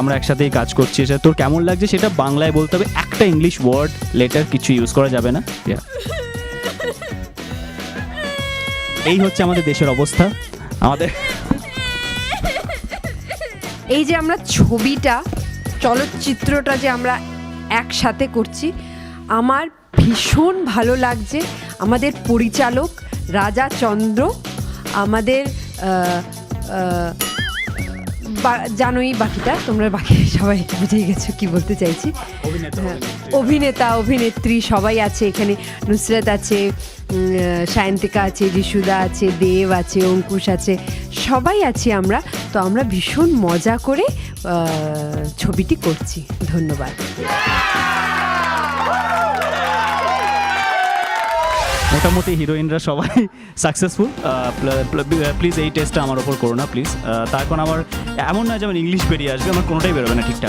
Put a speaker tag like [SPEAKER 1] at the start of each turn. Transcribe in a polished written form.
[SPEAKER 1] আমরা একসাথেই কাজ করছি, সেটা তোর কেমন লাগছে সেটা বাংলায় বলতে হবে, একটা ইংলিশ ওয়ার্ড লেটার কিছু ইউজ করা যাবে না। এই হচ্ছে আমাদের দেশের অবস্থা। আমাদের
[SPEAKER 2] এই যে আমরা ছবিটা, চলচ্চিত্রটা যে আমরা একসাথে করছি, আমার ভীষণ ভালো লাগছে। আমাদের পরিচালক রাজা চন্দ্র, আমাদের জানোই বাকিটা, তোমরা বাকি সবাই বুঝে গেছো কি বলতে চাইছি। অভিনেতা অভিনেত্রী সবাই আছে এখানে, নুসরাত আছে, সায়ন্তিকা আছে, যিশুদা আছে, দেব আছে, অঙ্কুশ আছে, সবাই আছি আমরা। তো আমরা ভীষণ মজা করে ছবিটি করছি। ধন্যবাদ।
[SPEAKER 1] মোটামুটি হিরোইনরা সবাই সাকসেসফুল। প্লিজ এই টেস্টটা আমার ওপর করো না প্লিজ। তার কারণ আমার এমন নয় যে আমার ইংলিশ বেরিয়ে আসবে, আমার কোনোটাই বেরোবে না ঠিকঠাক।